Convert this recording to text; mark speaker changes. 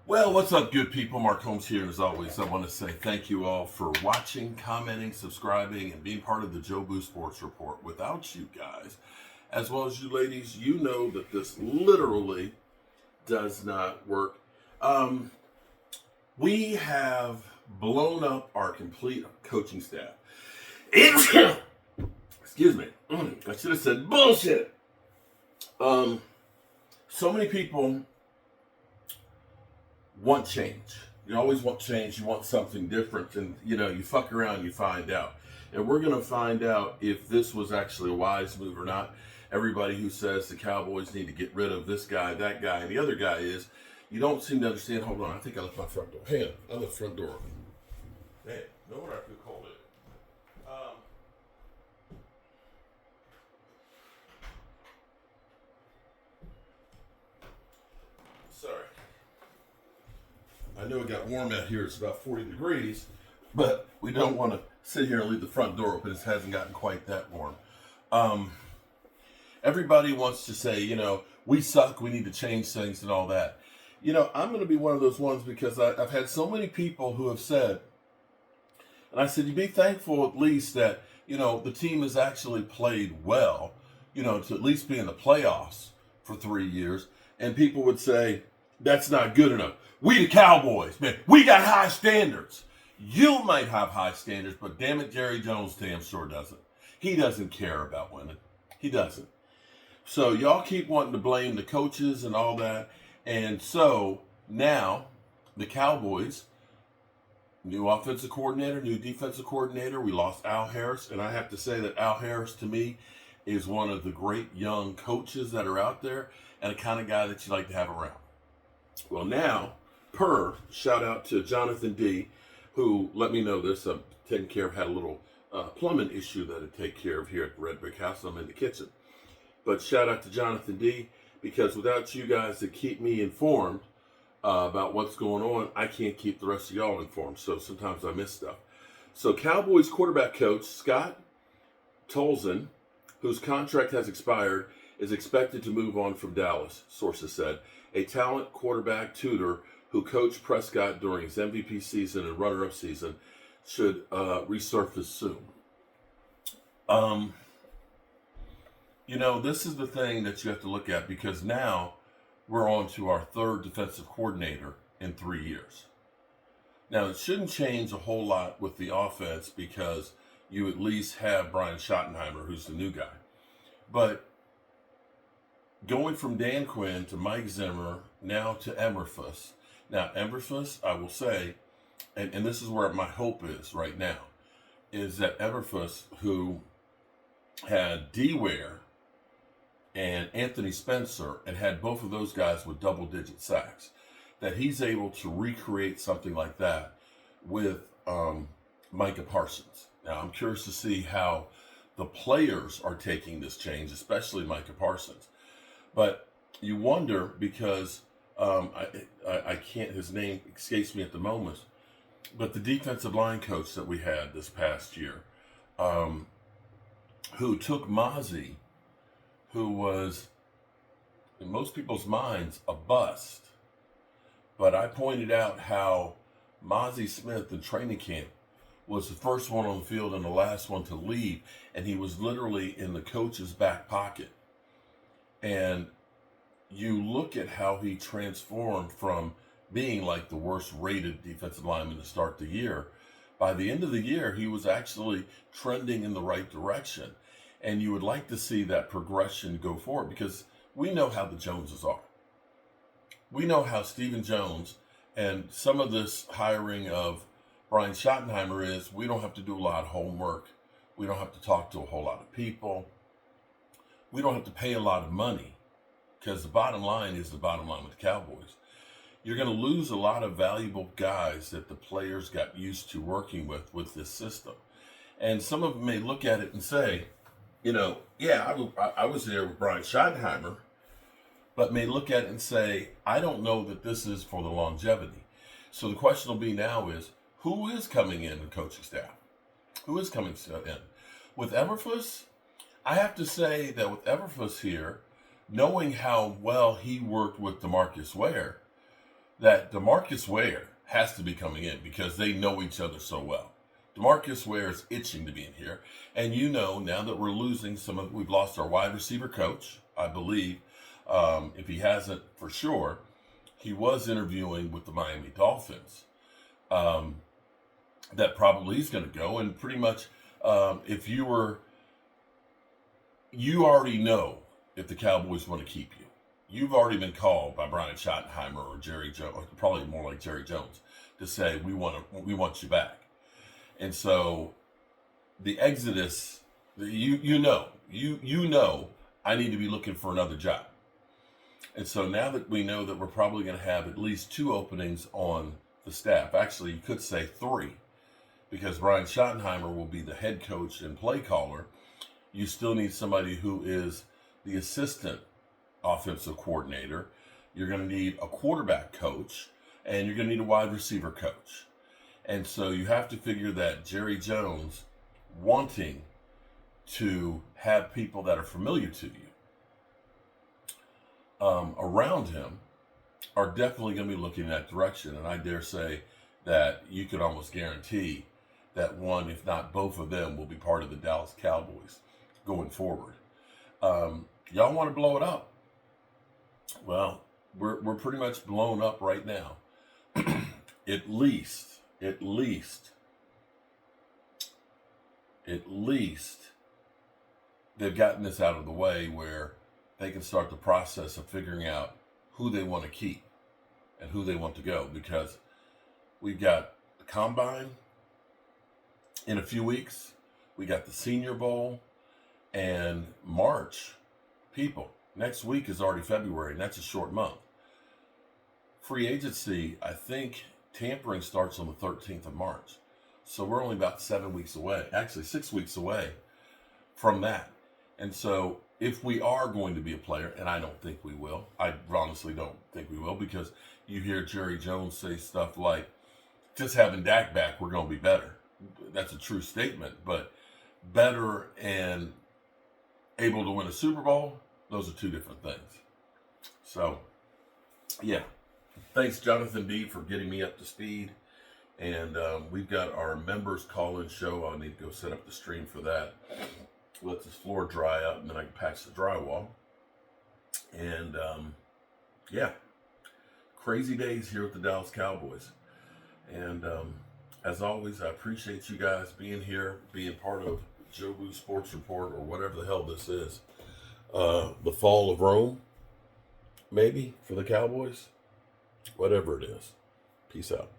Speaker 1: Well, what's up, good people? Mark Holmes here, and as always, I want to say thank you all for watching, commenting, subscribing, and being part of the Joe Boo Sports Report. Without you guys, as well as you ladies, you know that this literally does not work. We have blown up our complete coaching staff. Excuse me. I should have said bullshit. So many people want change. You always want change. You want something different, and you fuck around, you find out. And we're going to find out if this was actually a wise move or not. Everybody who says the Cowboys need to get rid of this guy, that guy, and the other guy you don't seem to understand. Hold on, I think I left my front door. Hang on, I left the front door open. Hey, no wonder I feel cold. Sorry. I know it got warm out here. It's about 40 degrees, but we don't want to sit here and leave the front door open. It hasn't gotten quite that warm. Everybody wants to say, we suck, we need to change things and all that. I'm going to be one of those ones because I've had so many people who have said, and I said, you be thankful at least that, the team has actually played well, to at least be in the playoffs for 3 years. And people would say, that's not good enough. We the Cowboys, man, we got high standards. You might have high standards, but damn it, Jerry Jones damn sure doesn't. He doesn't care about winning. He doesn't. So y'all keep wanting to blame the coaches and all that. And so now the Cowboys, new offensive coordinator, new defensive coordinator. We lost Al Harris. And I have to say that Al Harris, to me, is one of the great young coaches that are out there and the kind of guy that you like to have around. Well, now, shout out to Jonathan D., who let me know this. I'm taking care of, had a little plumbing issue that I take care of here at the Red Brick House. I'm in the kitchen. But shout out to Jonathan D., because without you guys that keep me informed about what's going on, I can't keep the rest of y'all informed. So sometimes I miss stuff. So Cowboys quarterback coach Scott Tolzien, whose contract has expired, is expected to move on from Dallas, sources said. A talent quarterback tutor who coached Prescott during his MVP season and runner-up season should resurface soon. This is the thing that you have to look at, because now we're on to our third defensive coordinator in 3 years. Now, it shouldn't change a whole lot with the offense because you at least have Brian Schottenheimer, who's the new guy. But going from Dan Quinn to Mike Zimmer, now to Eberflus. Now, Eberflus, I will say, and this is where my hope is right now, is that Eberflus, who had D. Ware and Anthony Spencer, and had both of those guys with double-digit sacks, that he's able to recreate something like that with Micah Parsons. Now, I'm curious to see how the players are taking this change, especially Micah Parsons. But you wonder, because I can't, his name escapes me at the moment, but the defensive line coach that we had this past year, who took Mozzie, who was, in most people's minds, a bust. But I pointed out how Mozzie Smith in training camp was the first one on the field and the last one to leave, and he was literally in the coach's back pocket. And you look at how he transformed from being like the worst rated defensive lineman to start the year. By the end of the year, he was actually trending in the right direction. And you would like to see that progression go forward, because we know how the Joneses are. We know how Stephen Jones and some of this hiring of Brian Schottenheimer is. We don't have to do a lot of homework. We don't have to talk to a whole lot of people. We don't have to pay a lot of money, because the bottom line is the bottom line with the Cowboys. You're going to lose a lot of valuable guys that the players got used to working with this system. And some of them may look at it and say, I was there with Brian Schottenheimer, but may look at it and say, I don't know that this is for the longevity. So the question will be now is, who is coming in the coaching staff? Who is coming in? With Eberflus, I have to say that with Eberflus here, knowing how well he worked with DeMarcus Ware, that DeMarcus Ware has to be coming in because they know each other so well. DeMarcus Ware is itching to be in here. And now that we're losing we've lost our wide receiver coach, I believe. If he hasn't for sure, he was interviewing with the Miami Dolphins. That probably he's going to go. And pretty much, you already know if the Cowboys want to keep you. You've already been called by Brian Schottenheimer or Jerry Jones, or probably more like Jerry Jones, to say we want you back. And so the exodus, you know, I need to be looking for another job. And so now that we know that we're probably going to have at least 2 openings on the staff, actually you could say 3, because Brian Schottenheimer will be the head coach and play caller. You still need somebody who is the assistant offensive coordinator. You're going to need a quarterback coach, and you're going to need a wide receiver coach. And so you have to figure that Jerry Jones wanting to have people that are familiar to you around him are definitely going to be looking in that direction. And I dare say that you could almost guarantee that one, if not both of them, will be part of the Dallas Cowboys going forward. Y'all want to blow it up? Well, we're pretty much blown up right now. At least they've gotten this out of the way where they can start the process of figuring out who they want to keep and who they want to go, because we've got the Combine in a few weeks. We got the Senior Bowl and March. People, next week is already February, and that's a short month. Free agency, I think tampering starts on the 13th of March. So we're only about 7 weeks away, actually 6 weeks away from that. And so if we are going to be a player, and I don't think we will, I honestly don't think we will, because you hear Jerry Jones say stuff like, just having Dak back, we're going to be better. That's a true statement, but better and able to win a Super Bowl, those are 2 different things. So, yeah. Thanks, Jonathan D., for getting me up to speed. And we've got our members call-in show. I'll need to go set up the stream for that. Let this floor dry out, and then I can patch the drywall. And, yeah. Crazy days here with the Dallas Cowboys. And as always, I appreciate you guys being here, being part of Joe Boo Sports Report, or whatever the hell this is. The fall of Rome, maybe, for the Cowboys. Whatever it is. Peace out.